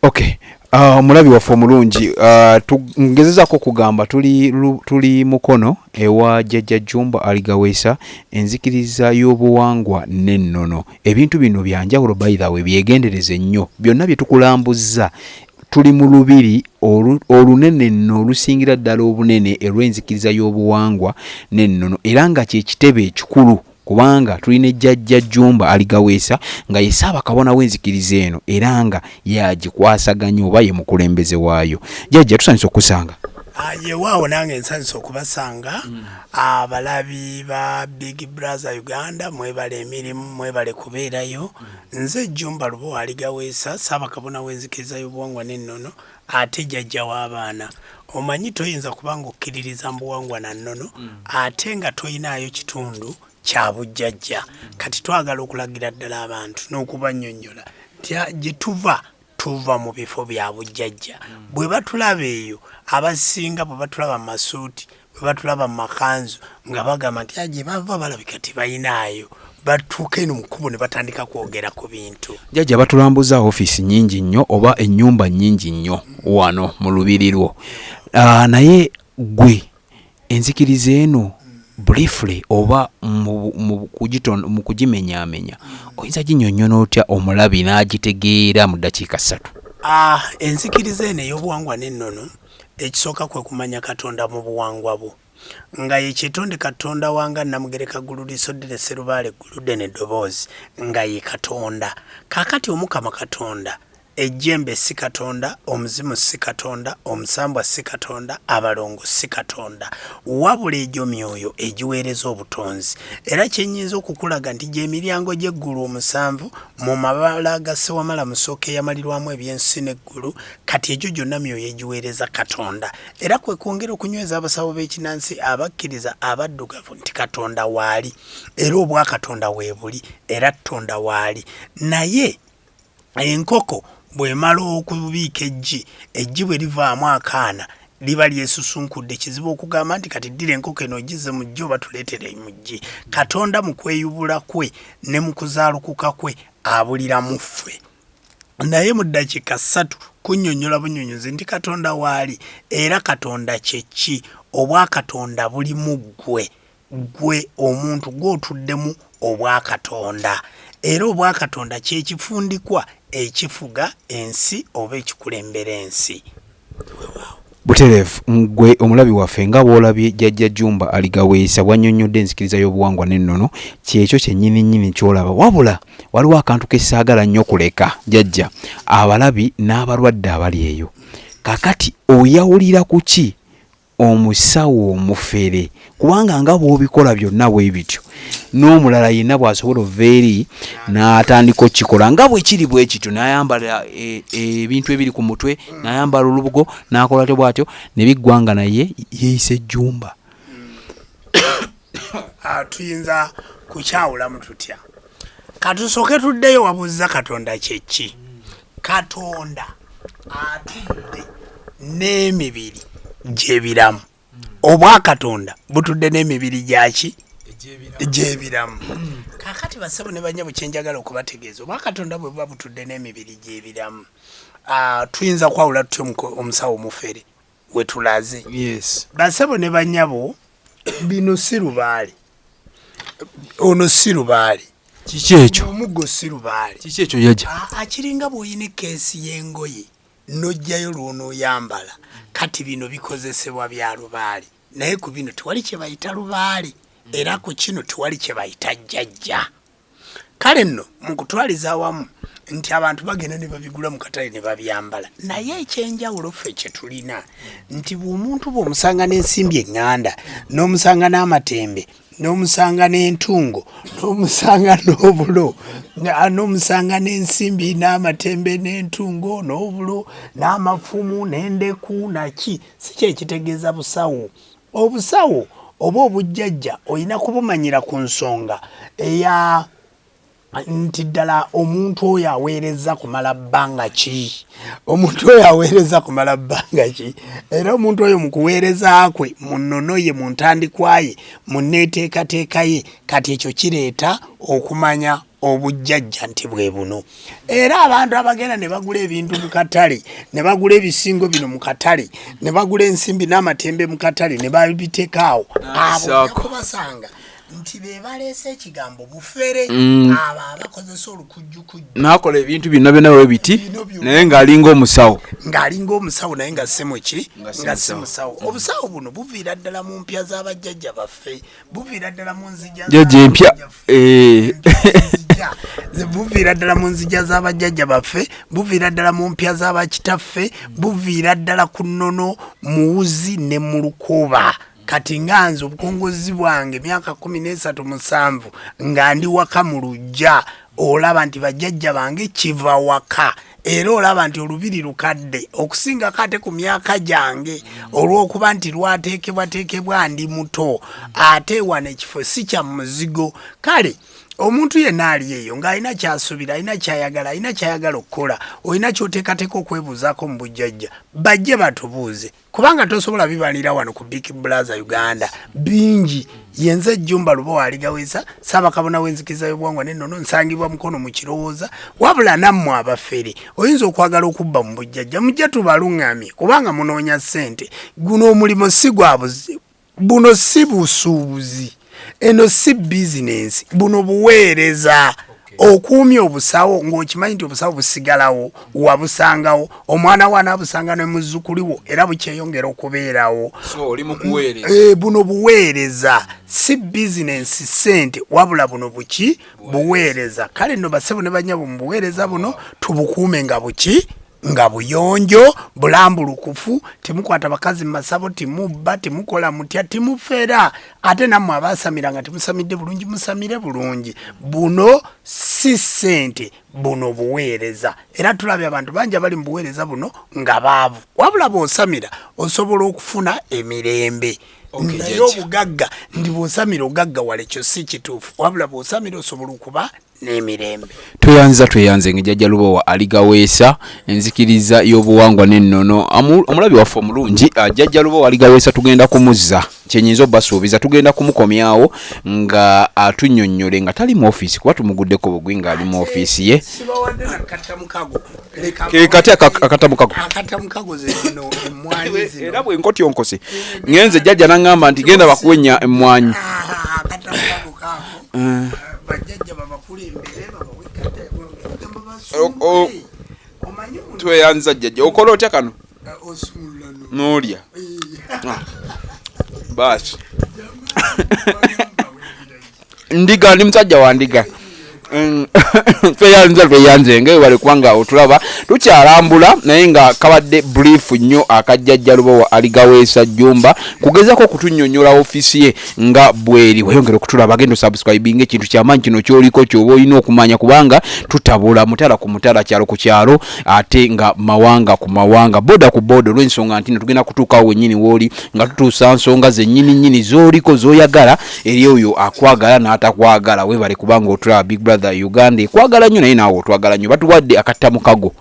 Okay. Mulabi waffe omulungi tugezezaako kugamba tuli mukono ewa jjajja Jjumba Aligaweesa enzikiriza y'obuwangwa n'ennono. Ebintu bino bya njawulo by the way byegendereze nnyo. Byonna bye tukulambuzza tuli mu lubiri olunene nno olusingira ddala obunene olw'enzikiriza y'obuwangwa n'ennono era nga kye kitebe ekikulu kubanga tulina jjajja Jjumba Aligaweesa nga ye Ssabakabona w'enzikiriza eno era nga yagikwasaganya oba ye mukulembeze waayo. Jjajja tusanyusa okusanga. Yewaawo nange nsanyusa okubasanga abalabi ba Big Brother Uganda mwebale emirimu mwebale kubeerayo. Nze Jjumba Lubowa Aligaweesa Ssabakabona w'enzikiriza y'obuwangwa n'ennono ate jjajja w'abaana. Omanyi toyinza kubanga okkiririza mu buwangwa na nnono ate nga toyinaayo kitundu kya bujjajja. Kati twagala okulagira ddala abantu n'okubannyonnyola gye tuva mu bifo bya bujjajja. Bwe batulaba eyo abasinga bwe batulaba mu masuuti bwe batulaba mu makanzu nga bagamba nti gye bava balabika tibayinaayo batuuka eno mukubo ne batandika kwogera ku bintu. Jjajja batulambuza ofiisi nnyingi nnyo oba ennyumba nnyingi nnyo wano mu lubiri lwo. Naye gwe enzikiriza eno briefly oba mu kugimenyaamenya oyinza ginnyonnyona otya omulabi n'agitegeera mu ddakiika 3? Enzikiriza eno ey'obuwangwa n'ennono ekisooka kwe kumanya Katonda mu buwangwa bwo nga ye kyetonde Katonda wanga Namugereka ggulu lisoddere Sserubaale gguludde n'eddoboozi nga ye Katonda. Kaakati Omukama Katonda ejjembe si Katonda, omuzimu si Katonda, omusambwa si Katonda, abalongo si Katonda. Wabula egyo myoyo egiweereza obutonzi. Era kyennyinza okukulaga nti gy'emiryango gy'eggulu 7 mu mabala ga Ssewamala Musooka eyamalirwamu ebyensi n'eggulu kati egyo gyonna myoyo egiweereza Katonda. Era kwe kwongera okunyweza abasawo b'ekinnansi abakkiriza abaddugavu nti Katonda waali era obwa Katonda weebuli era Tonda waali. Naye enkoko bw'emala okubiika eggi bwe livaamu akaana liba lyesusunkudde kizibu okugamba nti kati ddira enkoko eno ogize mu ggi oba tuleetere mu ggi. Katonda mu kweyubula kwe ne mu kuzaalukuka kwe abulira mu ffe. Naye mu ddakiika 3 kunnyonnyola bunnyonnyozi nti Katonda waali era Katonda kye ki? Obwa Katonda buli mu gwe omuntu gw'otuddemu obwa Katonda. Era obwa Katonda kye kifundikwa ekifuga ensi oba ekikulembera ensi. Butereevu ngwe omulabi waffe nga bw'olabye jjajja Jjumba Aligaweesa bw'annyonnyodde enzikiriza y'obuwangwa n'ennono kyekyo kyennyini ky'olaba. Wabula waliwo akantu ke ssaagala nnyo kuleka jjajja abalabi n'abalwadde abali eyo. Kakati oyawulira ku ki omusawo omufere kubanga nga bw'obikola byonna bwe bityo n'omulala yenna bw'asobola oveeri n'atandika okikola nga bwe kiri bwe kityo n'ayambala ebintu ebiri ku mutwe n'ayambala olubugo n'akola te bw'atyo ne biggwanga naye yeeyise Jjumba. Tuyinza kukyawulamu tutya? Katusooke tuddeyo wabuuza Katonda kye ki? Katonda atudde n'emibiri gy'ebiramu. Obwa Katonda butudde n'emibiri gyaki? Gy'ebiramu. Kaakati bassebo ne bannyabo kye njagala okubategeeza obwa Katonda bwe buba butudde n'emibiri gy'ebiramu tuyinza kwawula tutyo omusawo omufere we tulaze. Yes. Bassebo ne bannyabo bino si lubaale. Ono si lubaale. Kiki ekyo? Omuggo si lubaale. Kiki ekyo jjajja? Akiringa bw'oyina ekkeesi y'engoye n'ojjayo lw'onooyambala kati bino bikozesebwa bya lubaale naye ku bino tewali kye bayita lubaale era ku kino tewali kye bayita jjajja. Kale nno mu kutwaliza awamu nti abantu bagenda ne babigula mu katale ne babyambala naye ekyenjawulo ffe kye tulina nti bw'omuntu bw'omusanga n'ensimbi eŋŋanda n'omusanga n'amatembe n'omusanga n'entungo n'omusanga n'obulo n'omusanga n'ensimbi n'amatembe n'entungo n'obulo n'amafumu n'endeku naki si kyekitegeeza busawo. Obusawo oba obujjajja olina kubumanyira ku nsonga eya nti ddala omuntu oyo aweereza kumala bbanga ki? Omuntu oyo aweereza kumala bbanga ki? Era omuntu oyo mu kuweereza kwe mu nnono ye mu ntandikwa ye mu nneeteekateeka ye kati ekyo kireeta okumanya obujjajja nti bwe buno era abantu abagenda ne bagula ebintu mu katale ne bagula ebisingo bino mu katale ne bagula ensimbi n'amatembe mu katale ne babiteekaawo abo kubasanga nti be baleese ekigambo bufere abo abakozesa olukujjukujju n'akola ebintu byonna byonna bwe biti naye ng'alinga omusawo naye nga semuki nga semusawo obusawo buno buviira ddala mu mpya z'abajjajja baffe buviira ddala mu nzija jjajja empya buviira ddala mu nzija z'abajjajja baffe buviira ddala mu mpya z'abakitaffe buviira ddala ku nnono muwuzi ne mu lukuuba kati nganze obukongozi bwange emyaka 13 nga ndi waka mu lujja olaba nti bajjajja bange kiva waka era olaba nti olubiri lukadde okusinga kate ku myaka gyange olw'okuba nti lwateekebwateekebwa ndi muto ate wane ekifo si kya muzigo kale omuntu yenna ali eyo ng'alina kyasuubira alina kyayagala okukola olina ky'oteekateeka okwebuuzaako mu bujjajja bajje batubuuze kubanga tosobola bibalira wano ku Big Brother Uganda bingi yenze Jjumba Lubowa Aligaweesa Ssabakabona w'enzikiriza y'obuwangwa n'ennono nsangibwa mukono mu kirowooza wabula nammwe abafere oyinza okwagala okubba mu bujjajja mujje tubaluŋŋamye kubanga munoonya ssente guno omulimo si gwa buno si busuubuzi eno si business buno buweereza okuumya obusawo ng'okimanyi nti obusawo busigalawo wabusangawo omwana wa n'abusanga ne muzzukuliwo era bukyeyongera okubeerawo so oli mu kuweereza buno buweereza si business ssente wabula buno buki buweereza kale nno basebo ne banyabo mu buweereza buno tubukuume nga buki nga buyonjo bulambulukufu timukwata bakazi masabo timubba timukola mutya timufera ate nammwe abasamira nga timusamidde bulungi musamire bulungi buno si ssente buno buweereza era tulabye abantu bangi abali mu buweereza buno nga baavu wabula bw'osamira osobola okufuna emirembe naye obugagga ndi bw'osamira ogagga wala ekyo si kituufu wabula bw'osamira osobola okuba n'emirembe tweyanze ng'ejjajja Lubowa Aligaweesa enzikiriza y'obuwangwa n'ennono omulabi waffe omulungi jjajja Lubowa Aligaweesa tugenda kumuzza kyenyinza obbasuubiza tugenda kumukomyawo nga atunnyonnyole nga tali mu ofiisi kuba tumuguddeko bugwi ng'ali mu ofiisi ye kati akatamukago era bwe nkotya onkose ngenze jjajja n'aŋŋamba nti genda bakuwenya emmwanyi tweyanza jjajja okola otya kano n'olya basi ndiga ndi musajja wa ndiga tweyanze ng'ewale kubanga otulaba tukyalambula naye nga kabadde brief nnyo akajjajja Lubowa Aligaweesa Jjumba kugezako okutunnyonnyola ofiisi ye nga bweri weyongera okutulaba agenda osubscribinga ekintu kyamaanyi kino kyoliko kyoba olina okumanya kubanga tutabula mutala ku mutala kyalo ku kyalo ate nga mawanga ku mawanga boda ku boda olw'ensonga nti tugenda kutuukawo wennyini w'oli nga tutuusa nsonga zennyini z'oliko z'oyagala eri oyo akwagala n'atakwagala webale kubanga otulaba Big Brother Uganda ekwagala nnyo naye naawe otwagala nnyo batuwadde akattamukago